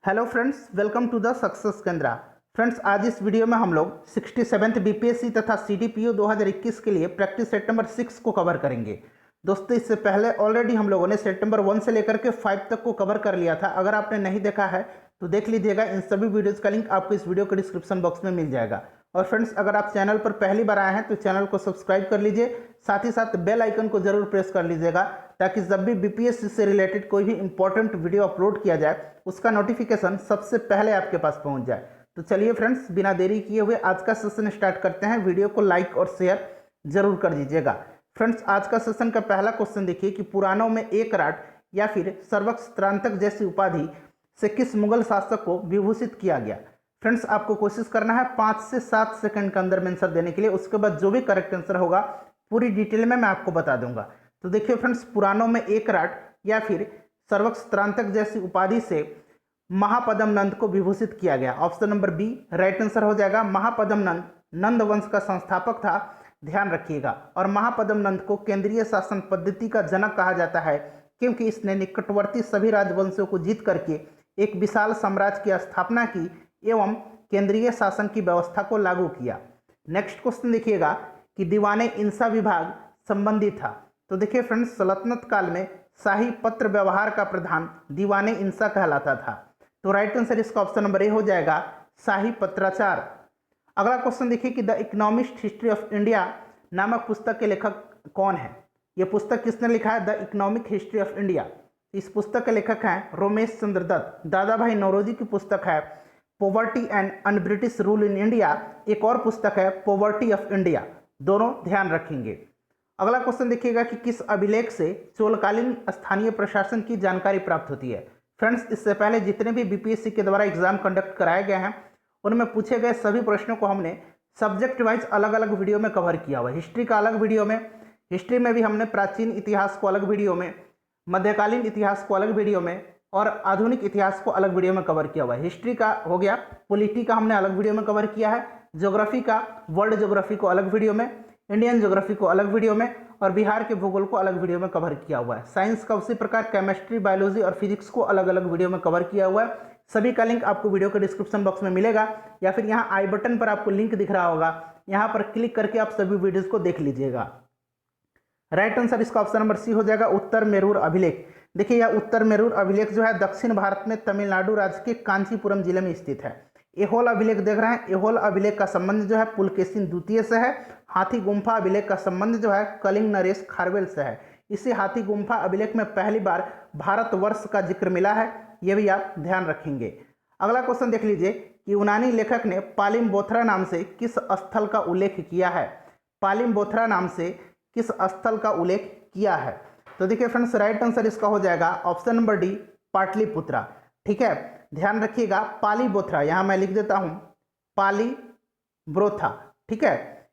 Hello friends, welcome to the success Kendra. Friends, आज इस video में हम लोग 67th बीपीएससी तथा सीडीपीओ 2021 के लिए प्रैक्टिस सेट नंबर 6 को कवर करेंगे। दोस्तों, इससे पहले ऑलरेडी हम लोगों ने सेट नंबर 1 से लेकर के 5 तक को कवर कर लिया था। अगर आपने नहीं देखा है तो देख लीजिएगा। इन सभी वीडियोज़ का लिंक आपको इस वीडियो के डिस्क्रिप्शन बॉक्स में मिल जाएगा। और फ्रेंड्स, अगर आप चैनल पर पहली बार आए हैं तो चैनल को सब्सक्राइब कर लीजिए, साथ ही साथ बेल आइकन को जरूर प्रेस कर लीजिएगा, ताकि जब भी बीपीएससी से रिलेटेड कोई भी इंपॉर्टेंट वीडियो अपलोड किया जाए उसका नोटिफिकेशन सबसे पहले आपके पास पहुंच जाए। तो चलिए फ्रेंड्स, बिना देरी किए हुए आज का सेशन स्टार्ट करते हैं। वीडियो को लाइक और शेयर जरूर कर दीजिएगा। फ्रेंड्स, आज का सेशन का पहला क्वेश्चन देखिए कि पुराणों में एक राट या फिर सर्वक्षत्रांतक जैसी उपाधि से किस मुगल शासक को विभूषित किया गया। फ्रेंड्स, आपको कोशिश करना है 5 से 7 सेकंड के अंदर में आंसर देने के लिए। उसके बाद जो भी करेक्ट आंसर होगा पूरी डिटेल में मैं आपको बता दूंगा। तो देखिए फ्रेंड्स, पुराणों में एक राट या फिर सर्वक्षत्रांतक जैसी उपाधि से महापद्म नंद को विभूषित किया गया। Option number B right answer हो जाएगा। महापद्म नंद नंद वंश का संस्थापक था, ध्यान रखिएगा। और महापद्म नंद को केंद्रीय शासन पद्धति का जनक कहा जाता है, क्योंकि इसने निकटवर्ती सभी राजवंशों को जीत करके एक विशाल साम्राज्य की स्थापना की एवं केंद्रीय शासन की व्यवस्था को लागू किया। नेक्स्ट क्वेश्चन देखिएगा कि दीवाने इंसा विभाग संबंधी था। तो देखिए फ्रेंड्स, सल्तनत काल में शाही पत्र व्यवहार का प्रधान दीवाने इंसा कहलाता था। तो राइट आंसर इसका ऑप्शन नंबर ए हो जाएगा, शाही पत्राचार। अगला क्वेश्चन देखिए कि the economist history of India नामक पुस्तक के लेखक कौन है। यह पुस्तक किसने लिखा है? The economic history of India. इस पुस्तक के लेखक हैं रोमेश चंद्र दत्त। दादा भाई नौरोजी की पुस्तक है poverty and un British rule in India. एक और पुस्तक है पॉवर्टी ऑफ इंडिया। दोनों ध्यान रखेंगे। अगला क्वेश्चन देखिएगा कि किस अभिलेख से चोलकालीन स्थानीय प्रशासन की जानकारी प्राप्त होती है। फ्रेंड्स, इससे पहले जितने भी बीपीएससी के द्वारा एग्जाम कंडक्ट कराए गए हैं उनमें पूछे गए सभी प्रश्नों को हमने सब्जेक्ट वाइज अलग अलग वीडियो में कवर किया हुआ है। हिस्ट्री का अलग वीडियो में, हिस्ट्री में भी हमने प्राचीन इतिहास को अलग वीडियो में, मध्यकालीन इतिहास को अलग वीडियो में और आधुनिक इतिहास को अलग वीडियो में कवर किया हुआ है। हिस्ट्री का हो गया, पॉलिटी का हमने अलग वीडियो में कवर किया है, ज्योग्राफी का वर्ल्ड ज्योग्राफी को अलग वीडियो में, इंडियन ज्योग्राफी को अलग वीडियो में और बिहार के भूगोल को अलग वीडियो में कवर किया हुआ है। साइंस का उसी प्रकार केमिस्ट्री, बायोलॉजी और फिजिक्स को अलग अलग वीडियो में कवर किया हुआ है। सभी का लिंक आपको वीडियो के डिस्क्रिप्शन बॉक्स में मिलेगा, या फिर यहाँ आई बटन पर आपको लिंक दिख रहा होगा, यहाँ पर क्लिक करके आप सभी वीडियोज को देख लीजिएगा। राइट आंसर इसका ऑप्शन नंबर सी हो जाएगा, उत्तर मेरूर अभिलेख। देखिए, यह उत्तर मेरूर अभिलेख जो है दक्षिण भारत में तमिलनाडु राज्य के कांचीपुरम जिले में स्थित है। एहोल अभिलेख देख रहे हैं, एहोल अभिलेख का संबंध जो है पुलकेशिन द्वितीय से है। हाथी गुम्फा अभिलेख का संबंध जो है कलिंग नरेश खारवेल से है। इसी हाथी गुम्फा अभिलेख में पहली बार भारतवर्ष का जिक्र मिला है, यह भी आप ध्यान रखेंगे। अगला क्वेश्चन देख लीजिए कि यूनानी लेखक ने पालिम बोथरा नाम से किस स्थल का उल्लेख किया है। पालिम बोथरा नाम से किस स्थल का उल्लेख किया है। तो देखिए फ्रेंड्स, राइट आंसर इसका हो जाएगा ऑप्शन नंबर डी, पाटलिपुत्रा। ठीक है, ध्यान रखिएगा। पाली बोथरा, यहां मैं लिख देता हूं पाली ब्रोथा। ठीक है,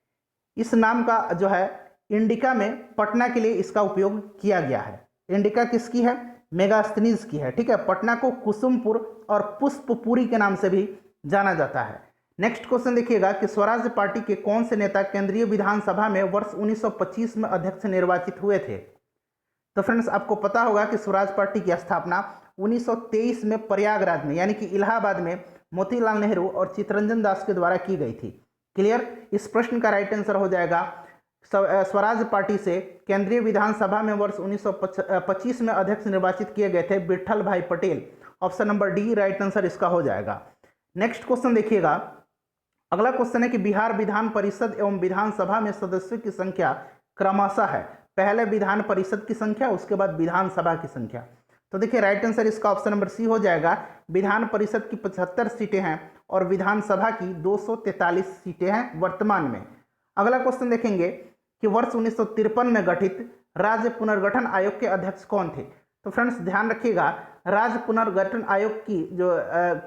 इस नाम का जो है इंडिका में पटना के लिए इसका उपयोग किया गया है। इंडिका किसकी है? मेगास्थनीज की है। ठीक है, पटना को कुसुमपुर और पुष्पपुरी के नाम से भी जाना जाता है। नेक्स्ट क्वेश्चन देखिएगा कि स्वराज पार्टी के कौन से नेता केंद्रीय विधानसभा में वर्ष 1925 में अध्यक्ष निर्वाचित हुए थे। तो फ्रेंड्स, आपको पता होगा कि स्वराज पार्टी की स्थापना 1923 में प्रयागराज में यानी कि इलाहाबाद में मोतीलाल नेहरू और चित्तरंजन दास के द्वारा की गई थी। क्लियर? इस प्रश्न का राइट आंसर हो जाएगा स्वराज पार्टी से केंद्रीय विधानसभा में वर्ष 1925 में अध्यक्ष निर्वाचित किए गए थे विठल भाई Patel. Option number D right answer इसका हो जाएगा। नेक्स्ट क्वेश्चन देखिएगा। अगला क्वेश्चन है कि बिहार विधान परिषद एवं विधानसभा में सदस्यों की संख्या क्रमशः है। पहले विधान परिषद की संख्या, उसके बाद विधानसभा की संख्या। तो देखिए, राइट आंसर इसका ऑप्शन नंबर सी हो जाएगा। विधान परिषद की 75 सीटें हैं और विधानसभा की 243 सीटें हैं वर्तमान में। अगला क्वेश्चन देखेंगे कि वर्ष 1953 में गठित राज्य पुनर्गठन आयोग के अध्यक्ष कौन थे। तो फ्रेंड्स, ध्यान रखिएगा, राज्य पुनर्गठन आयोग की जो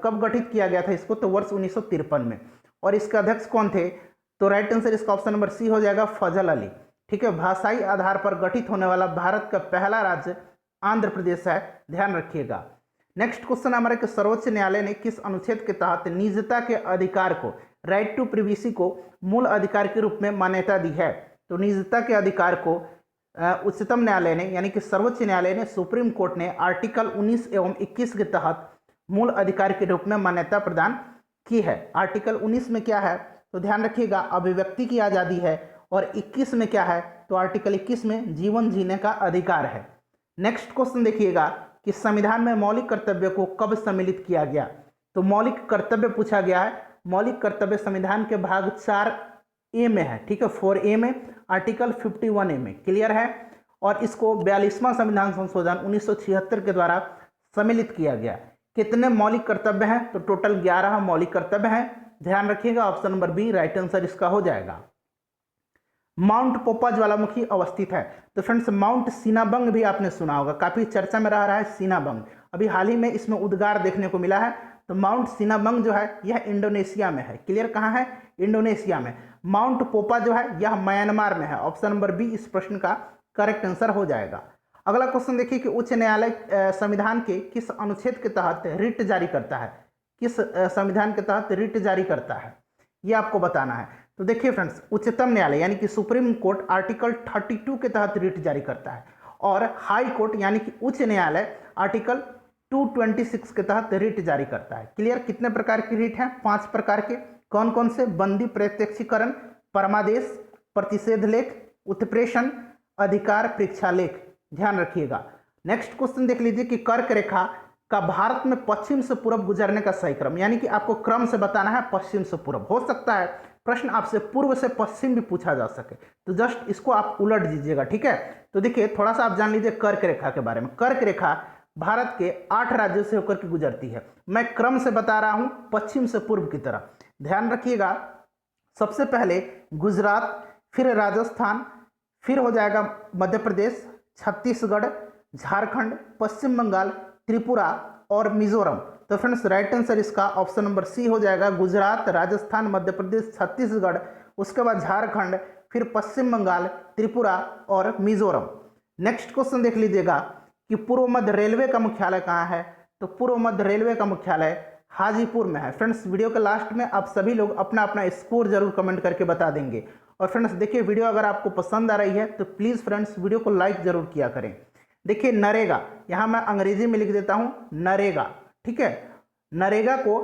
कब गठित किया गया था इसको, तो वर्ष 1953 में। और इसके अध्यक्ष कौन थे? तो राइट आंसर इसका ऑप्शन नंबर सी हो जाएगा, फजल अली। ठीक है, भाषाई आधार पर गठित होने वाला भारत का पहला राज्य आंध्र प्रदेश है, ध्यान रखिएगा। नेक्स्ट क्वेश्चन हमारे कि सर्वोच्च न्यायालय ने किस अनुच्छेद के तहत निजता के अधिकार को, राइट टू प्रिवेसी को मूल अधिकार के रूप में मान्यता दी है। तो निजता के अधिकार को उच्चतम न्यायालय ने यानी कि सर्वोच्च न्यायालय ने, सुप्रीम कोर्ट ने आर्टिकल 19 एवं 21 के तहत मूल अधिकार के रूप में मान्यता प्रदान की है। आर्टिकल 19 में क्या है तो ध्यान रखिएगा, अभिव्यक्ति की आज़ादी है। और 21 में क्या है तो आर्टिकल 21 में जीवन जीने का अधिकार है। नेक्स्ट क्वेश्चन देखिएगा कि संविधान में मौलिक कर्तव्य को कब सम्मिलित किया गया। तो मौलिक कर्तव्य पूछा गया है। मौलिक कर्तव्य संविधान के भाग 4A में है, ठीक है, 4A में आर्टिकल 51A में, क्लियर है। और इसको 42वां संविधान संशोधन 1976 के द्वारा सम्मिलित किया गया। कितने मौलिक कर्तव्य हैं तो टोटल 11 मौलिक कर्तव्य हैं। ध्यान रखिएगा, option number B right answer इसका हो जाएगा। माउंट पोपा ज्वालामुखी अवस्थित है। तो फ्रेंड्स माउंट सीनाबंग भी आपने सुना होगा, काफी चर्चा में रह रहा है सीनाबंग। अभी हाल ही में इसमें उद्गार देखने को मिला है। तो माउंट सीनाबंग जो है यह इंडोनेशिया में है, क्लियर, कहाँ है, इंडोनेशिया में। माउंट पोपा जो है यह म्यांमार में है। ऑप्शन नंबर बी इस प्रश्न का करेक्ट आंसर हो जाएगा। अगला क्वेश्चन देखिए कि उच्च न्यायालय संविधान के किस अनुच्छेद के तहत रिट जारी करता है। किस संविधान के तहत रिट जारी करता है ये आपको बताना है। तो देखिए फ्रेंड्स, उच्चतम न्यायालय यानी कि सुप्रीम कोर्ट आर्टिकल 32 के तहत रिट जारी करता है। और हाई कोर्ट यानी कि उच्च न्यायालय आर्टिकल 226 के तहत रिट जारी करता है। क्लियर, कितने प्रकार की रिट हैं, 5 प्रकार के। कौन कौन से, बंदी प्रत्यक्षीकरण, परमादेश, प्रतिषेध लेख, उत्प्रेषण, अधिकार प्रेक्षालेख। ध्यान रखिएगा। नेक्स्ट क्वेश्चन देख लीजिए कि कर्क रेखा का भारत में पश्चिम से पूर्व गुजरने का सही क्रम, यानी कि आपको क्रम से बताना है पश्चिम से पूर्व। हो सकता है प्रश्न आपसे पूर्व से पश्चिम भी पूछा जा सके, तो जस्ट इसको आप उलट दीजिएगा, ठीक है। तो देखिए थोड़ा सा आप जान लीजिए कर्क रेखा के बारे में। कर्क रेखा भारत के 8 राज्यों से होकर के गुजरती है। मैं क्रम से बता रहा हूं पश्चिम से पूर्व की तरह। ध्यान रखिएगा, सबसे पहले गुजरात, फिर राजस्थान, फिर हो जाएगा मध्य प्रदेश, छत्तीसगढ़, झारखंड, पश्चिम बंगाल, त्रिपुरा और मिजोरम। तो फ्रेंड्स राइट आंसर इसका ऑप्शन नंबर सी हो जाएगा, गुजरात, राजस्थान, मध्य प्रदेश, छत्तीसगढ़, उसके बाद झारखंड, फिर पश्चिम बंगाल, त्रिपुरा और मिजोरम। नेक्स्ट क्वेश्चन देख लीजिएगा कि पूर्व मध्य रेलवे का मुख्यालय कहाँ है। तो पूर्व मध्य रेलवे का मुख्यालय हाजीपुर में है। फ्रेंड्स वीडियो के लास्ट में आप सभी लोग अपना अपना स्कोर जरूर कमेंट करके बता देंगे। और फ्रेंड्स देखिए वीडियो अगर आपको पसंद आ रही है तो प्लीज़ फ्रेंड्स वीडियो को लाइक जरूर किया करें। देखिए नरेगा, यहाँ मैं अंग्रेजी में लिख देता हूँ नरेगा, ठीक है। नरेगा को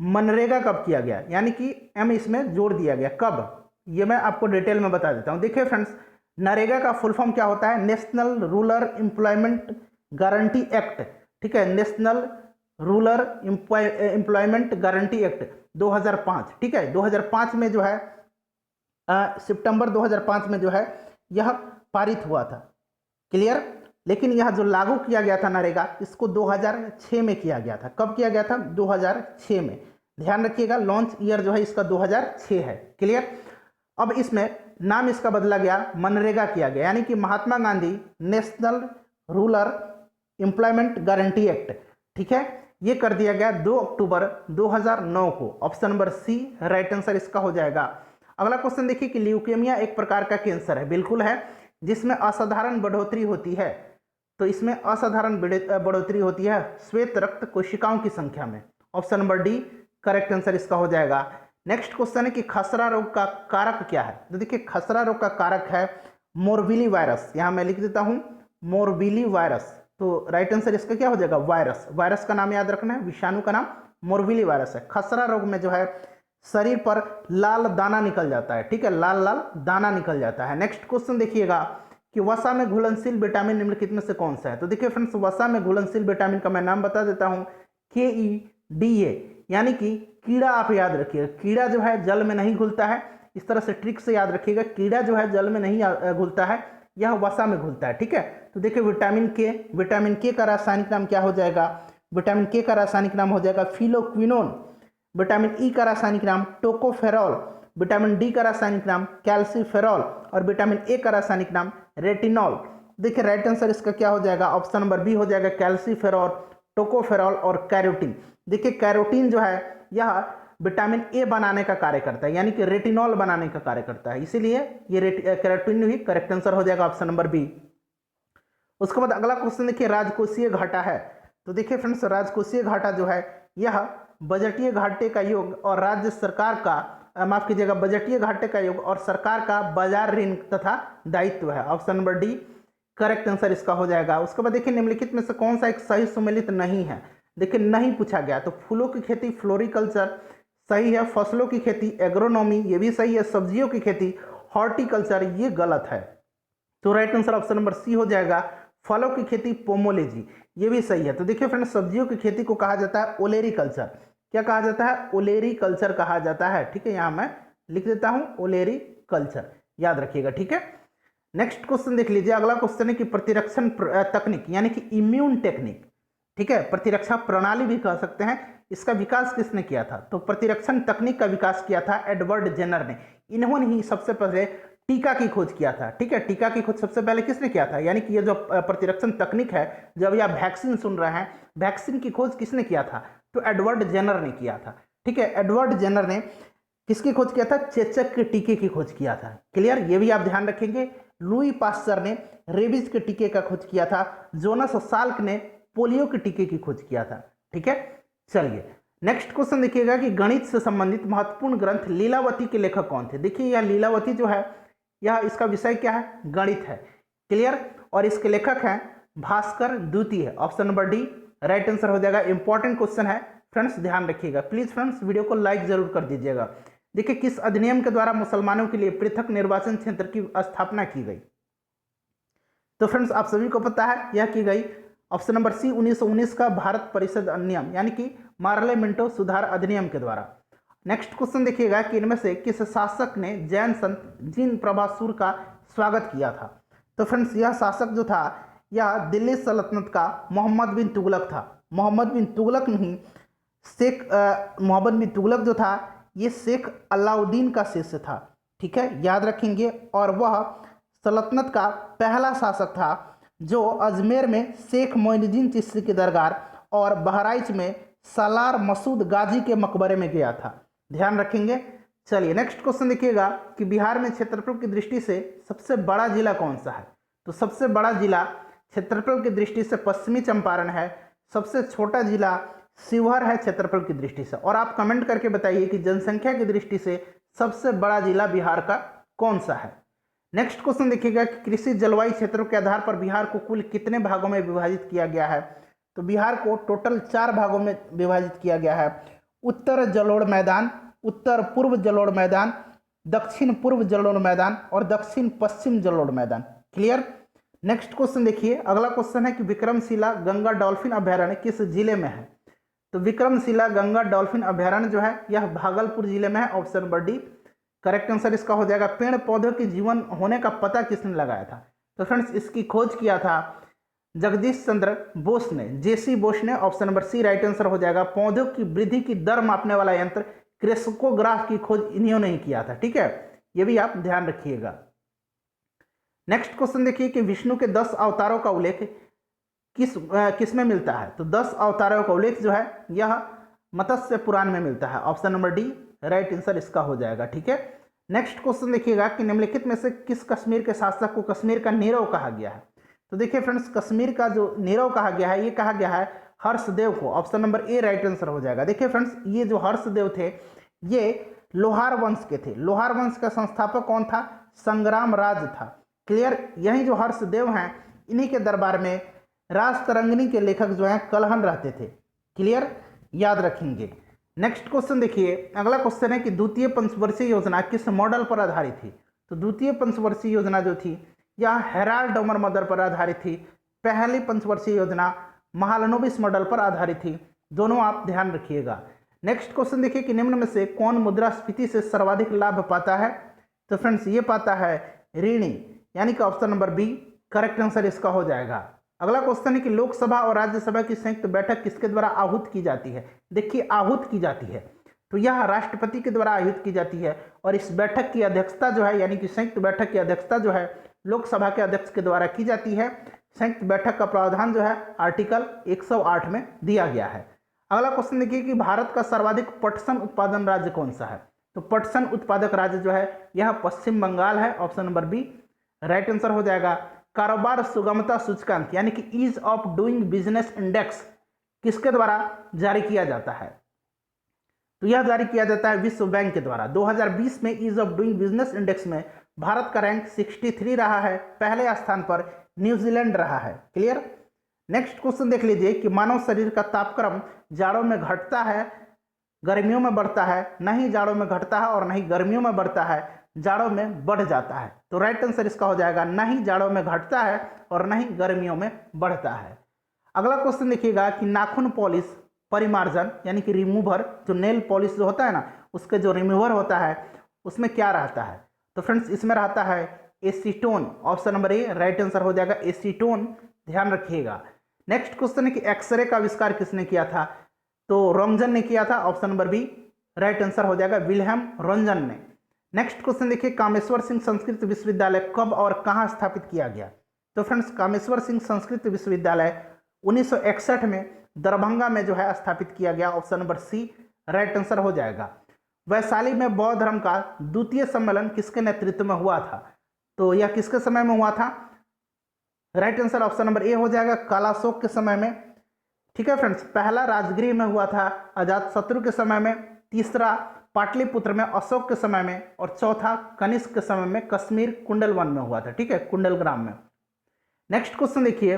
मनरेगा कब किया गया, यानी कि एम इसमें जोड़ दिया गया, कब, ये मैं आपको डिटेल में बता देता हूँ। देखिए फ्रेंड्स नरेगा का फुल फॉर्म क्या होता है, national rural employment guarantee act, ठीक है, national rural employment guarantee act 2005, ठीक है। 2005 में जो है सितंबर 2005 में जो है यह पारित हुआ था, क्लियर। लेकिन यह जो लागू किया गया था नरेगा, इसको 2006 में किया गया था। कब किया गया था, 2006 में। ध्यान रखिएगा लॉन्च ईयर जो है इसका 2006 है, क्लियर। अब इसमें नाम इसका बदला गया, मनरेगा किया गया, यानी कि Mahatma Gandhi national rural employment guarantee act, ठीक है, ये कर दिया गया 2 अक्टूबर 2009 को। Option number C right answer इसका हो जाएगा। अगला क्वेश्चन देखिए कि ल्यूकेमिया एक प्रकार का कैंसर है, बिल्कुल है, जिसमें असाधारण बढ़ोतरी होती है। तो इसमें असाधारण बढ़ोतरी होती है श्वेत रक्त कोशिकाओं की संख्या में। Option number D correct answer इसका हो जाएगा। नेक्स्ट क्वेश्चन है कि खसरा रोग का कारक क्या है। तो देखिए खसरा रोग का कारक है मोरबिली वायरस, यहाँ मैं लिख देता हूँ मोरबिली वायरस। तो राइट आंसर इसका क्या हो जाएगा, वायरस। वायरस का नाम याद रखना है, विषाणु का नाम मोरबिली वायरस है। खसरा रोग में जो है शरीर पर लाल दाना निकल जाता है, ठीक है, लाल लाल दाना निकल जाता है। नेक्स्ट क्वेश्चन देखिएगा कि वसा में घुलनशील विटामिन निम्नलिखित में से कौन सा है। तो देखिए फ्रेंड्स वसा में घुलनशील विटामिन का मैं नाम बता देता हूँ, KEDA, यानी कि कीड़ा। आप याद रखिएगा कीड़ा जो है जल में नहीं घुलता है, इस तरह से ट्रिक से याद रखिएगा, कीड़ा जो है जल में नहीं घुलता है, यह वसा में घुलता है, ठीक है। तो देखिए विटामिन के का रासायनिक नाम क्या हो जाएगा, विटामिन के का रासायनिक नाम हो जाएगा फिलोक्विनोन। विटामिन ई का रासायनिक नाम टोकोफेरॉल, विटामिन डी का रासायनिक नाम कैल्सीफेरॉल और विटामिन ए का रासायनिक नाम रेटिनॉल। देखिए राइट आंसर इसका क्या हो जाएगा, ऑप्शन नंबर बी हो जाएगा कैल्सीफेरॉल, टोकोफेरॉल और कैरोटीन। देखिए कैरोटीन जो है यह विटामिन ए बनाने का कार्य करता है, यानी कि रेटिनॉल बनाने का कार्य करता है, इसीलिए ये कैरोटीन ही करेक्ट आंसर हो जाएगा, ऑप्शन नंबर बी। उसके बाद अगला क्वेश्चन देखिए राजकोषीय घाटा है। तो देखिए फ्रेंड्स राजकोषीय घाटा जो है यह बजटीय घाटे का योग और राज्य सरकार का माफ कीजिएगा बजटीय घाटे का योग और सरकार का बाजार ऋण तथा दायित्व है। Option number D correct answer इसका हो जाएगा। उसके बाद देखिए निम्नलिखित में से कौन सा एक सही सुमेलित नहीं है। देखिए नहीं पूछा गया। तो फूलों की खेती फ्लोरिकल्चर सही है, फसलों की खेती एग्रोनॉमी ये भी सही है, सब्जियों की खेती हॉर्टिकल्चर ये गलत है। तो right answer option number C हो जाएगा, फलों की खेती पोमोलॉजी ये भी सही है। तो देखिए फ्रेंड्स, सब्जियों की खेती को कहा जाता है ओलेरी कल्चर। क्या कहा जाता है? ओलेरी कल्चर कहा जाता है। ठीक है, यहाँ मैं लिख देता हूँ ओलेरी कल्चर, याद रखिएगा। ठीक है, नेक्स्ट क्वेश्चन देख लीजिए। अगला क्वेश्चन है कि प्रतिरक्षण तकनीक यानी कि इम्यून टेक्निक, ठीक है, प्रतिरक्षा प्रणाली भी कह सकते हैं, इसका विकास किसने किया था? तो प्रतिरक्षण तकनीक का विकास किया था एडवर्ड जेनर ने। इन्होंने ही सबसे पहले टीका की खोज किया था। ठीक है, टीका की खोज सबसे पहले किसने किया था? यानी कि ये जो प्रतिरक्षण तकनीक है, जब आप वैक्सीन सुन रहे हैं, वैक्सीन की खोज किसने किया था? तो एडवर्ड जेनर ने किया था। ठीक है, एडवर्ड जेनर ने किसकी खोज किया था? चेचक के टीके की खोज किया था। क्लियर, ये भी आप ध्यान रखेंगे। लुई पास्चर ने रेबीज के टीके का खोज किया था। जोनास साल्क ने पोलियो के टीके की खोज किया था। ठीक है, चलिए नेक्स्ट क्वेश्चन देखिएगा कि गणित से संबंधित महत्वपूर्ण ग्रंथ लीलावती के लेखक कौन थे? देखिए यह लीलावती जो है, यह इसका विषय क्या है? गणित है। क्लियर, और इसके लेखक हैं भास्कर द्वितीय। Option number D right answer हो जाएगा। इंपॉर्टेंट क्वेश्चन है फ्रेंड्स, ध्यान रखिएगा। प्लीज फ्रेंड्स वीडियो को लाइक जरूर कर दीजिएगा। देखिए, किस अधिनियम के द्वारा मुसलमानों के लिए पृथक निर्वाचन क्षेत्र की स्थापना की गई? तो फ्रेंड्स आप सभी को पता है यह की गई ऑप्शन नंबर सी 1919 का भारत परिषद अधिनियम यानी कि मार्ले मिंटो सुधार अधिनियम के द्वारा। नेक्स्ट क्वेश्चन देखिएगा कि इनमें से किस शासक ने जैन संत जिन प्रभासुर का स्वागत किया था? तो फ्रेंड्स यह शासक जो था, यह दिल्ली सल्तनत का मोहम्मद बिन तुगलक था। मोहम्मद बिन तुगलक नहीं, मोहम्मद बिन तुगलक जो था ये शेख अलाउद्दीन का शिष्य था। ठीक है, याद रखेंगे। और वह सल्तनत का पहला शासक था जो अजमेर में शेख मोइनुद्दीन चिश्ती की दरगाह और बहराइच में सालार मसूद गाजी के मकबरे में गया था। ध्यान रखेंगे। चलिए नेक्स्ट क्वेश्चन देखिएगा कि बिहार में क्षेत्रफल की दृष्टि से सबसे बड़ा जिला कौन सा है? तो सबसे बड़ा जिला क्षेत्रफल की दृष्टि से पश्चिमी चंपारण है। सबसे छोटा जिला शिवहर है क्षेत्रफल की दृष्टि से। और आप कमेंट करके बताइए कि जनसंख्या की दृष्टि से सबसे बड़ा जिला बिहार का कौन सा है? नेक्स्ट क्वेश्चन देखिएगा कि कृषि जलवायु क्षेत्रों के आधार पर बिहार को कुल कितने भागों में विभाजित किया गया है? तो बिहार को टोटल 4 भागों में विभाजित किया गया है। उत्तर जलोढ़ मैदान, उत्तर पूर्व जलोढ़ मैदान, दक्षिण पूर्व जलोढ़ मैदान और दक्षिण पश्चिम जलोढ़ मैदान। क्लियर। नेक्स्ट क्वेश्चन देखिए, अगला क्वेश्चन है कि विक्रमशिला गंगा डॉल्फिन अभयारण्य किस जिले में है? तो विक्रमशिला गंगा डॉल्फिन अभयारण्य जो है यह भागलपुर जिले में है। Option number D correct answer इसका हो जाएगा। पेड़ पौधों के जीवन होने का पता किसने लगाया था? तो फ्रेंड्स इसकी खोज किया था जगदीश चंद्र बोस ने, जेसी बोस ने। Option number C right answer हो जाएगा। पौधों की वृद्धि की दर मापने वाला यंत्र क्रेस्कोग्राफ की खोज इन्होंने ही किया था। ठीक है, ये भी आप ध्यान रखिएगा। नेक्स्ट क्वेश्चन देखिए कि विष्णु के 10 अवतारों का उल्लेख किस में मिलता है? तो 10 अवतारों का उल्लेख जो है यह मत्स्य पुराण में मिलता है। Option number D right answer इसका हो जाएगा। ठीक है, नेक्स्ट क्वेश्चन देखिएगा कि निम्नलिखित में से किस कश्मीर के शासक को कश्मीर का नीरव कहा गया है? तो देखिए फ्रेंड्स, कश्मीर का जो नीरव कहा गया है, ये कहा गया है हर्षदेव को। Option number A right answer हो जाएगा। देखिए फ्रेंड्स, ये जो हर्षदेव थे ये लोहार वंश के थे। लोहार वंश का संस्थापक कौन था? संग्राम राज था। क्लियर, यही जो हर्षदेव हैं इन्हीं के दरबार में राज तरंगिणी के लेखक जो हैं कलहन रहते थे। क्लियर, याद रखेंगे। नेक्स्ट क्वेश्चन देखिए, अगला क्वेश्चन है कि द्वितीय पंचवर्षीय योजना किस मॉडल पर आधारित थी? तो द्वितीय पंचवर्षीय योजना जो थी यह हेराल्ड डोमर मॉडल पर आधारित थी। पहली पंचवर्षीय योजना महालनोबिस मॉडल पर आधारित थी। दोनों आप ध्यान रखिएगा। नेक्स्ट क्वेश्चन देखिए कि निम्न में से कौन मुद्रास्फीति से सर्वाधिक लाभ पाता है? तो फ्रेंड्स ये पाता है ऋणी, यानी कि option number B correct answer इसका हो जाएगा। अगला क्वेश्चन है कि लोकसभा और राज्यसभा की संयुक्त बैठक किसके द्वारा आहूत की जाती है? देखिए आहूत की जाती है तो यह राष्ट्रपति के द्वारा आहूत की जाती है। और इस बैठक की अध्यक्षता जो है, यानी कि संयुक्त बैठक की अध्यक्षता जो है लोकसभा के अध्यक्ष के द्वारा की जाती है। संयुक्त बैठक का प्रावधान जो है आर्टिकल 108 में दिया गया है। अगला क्वेश्चन देखिए कि भारत का सर्वाधिक पटसन उत्पादन राज्य कौन सा है? तो पटसन उत्पादक राज्य जो है यह पश्चिम बंगाल है। Option number B right answer हो जाएगा। कारोबार सुगमता सूचकांक यानी कि ease of doing business index किसके द्वारा जारी किया जाता है? तो यह जारी किया जाता है विश्व बैंक के द्वारा। 2020 में ease of doing business index में भारत का रैंक 63 रहा है। पहले स्थान पर न्यूजीलैंड रहा है। क्लियर। नेक्स्ट क्वेश्चन देख लीजिए कि मानव शरीर का तापक्रम जाड़ों में घटता है, गर्मियों में बढ़ता है, नहीं जाड़ों में घटता है और नहीं गर्मियों में बढ़ता है, जाड़ों में बढ़ जाता है। तो राइट आंसर इसका हो जाएगा नहीं जाड़ों में घटता है और नहीं गर्मियों में बढ़ता है। अगला क्वेश्चन देखिएगा कि नाखून पॉलिश परिमार्जन यानी कि रिमूवर, जो नेल पॉलिश जो होता है ना, उसके जो रिमूवर होता है उसमें क्या रहता है? तो फ्रेंड्स इसमें रहता है acetone. Option number A right answer हो जाएगा एसीटोन, ध्यान रखिएगा। नेक्स्ट क्वेश्चन है कि एक्सरे का आविष्कार किसने किया था? तो रोंगजन ने किया था। Option number B right answer हो जाएगा विल्हेम रोंगजन ने। नेक्स्ट क्वेश्चन देखिए, कामेश्वर सिंह संस्कृत विश्वविद्यालय कब और कहाँ स्थापित किया गया? तो फ्रेंड्स कामेश्वर सिंह संस्कृत विश्वविद्यालय 1961 में दरभंगा में जो है स्थापित किया गया। Option number C right answer हो जाएगा। वैशाली में बौद्ध धर्म का द्वितीय सम्मेलन किसके नेतृत्व में हुआ था? तो यह किसके समय में हुआ था? Right answer option number A हो जाएगा कालाशोक के समय में। ठीक है फ्रेंड्स, पहला राजगृह में हुआ था अजातशत्रु के समय में, तीसरा पाटलिपुत्र में अशोक के समय में, और चौथा कनिष्क के समय में कश्मीर कुंडलवन में हुआ था। ठीक है, कुंडलग्राम में। नेक्स्ट क्वेश्चन देखिए,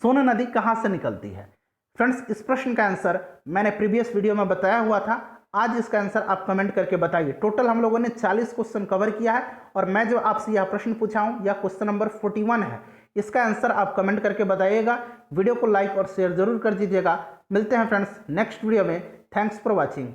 सोन नदी कहाँ से निकलती है? फ्रेंड्स इस प्रश्न का आंसर मैंने प्रीवियस वीडियो में बताया हुआ था, आज इसका आंसर आप कमेंट करके बताइए। टोटल हम लोगों ने 40 क्वेश्चन कवर किया है और मैं जो आपसे यह प्रश्न पूछा हूं यह क्वेश्चन नंबर 41 है। इसका आंसर आप कमेंट करके बताइएगा। वीडियो को लाइक और शेयर जरूर कर दीजिएगा। मिलते हैं फ्रेंड्स नेक्स्ट वीडियो में। Thanks for watching.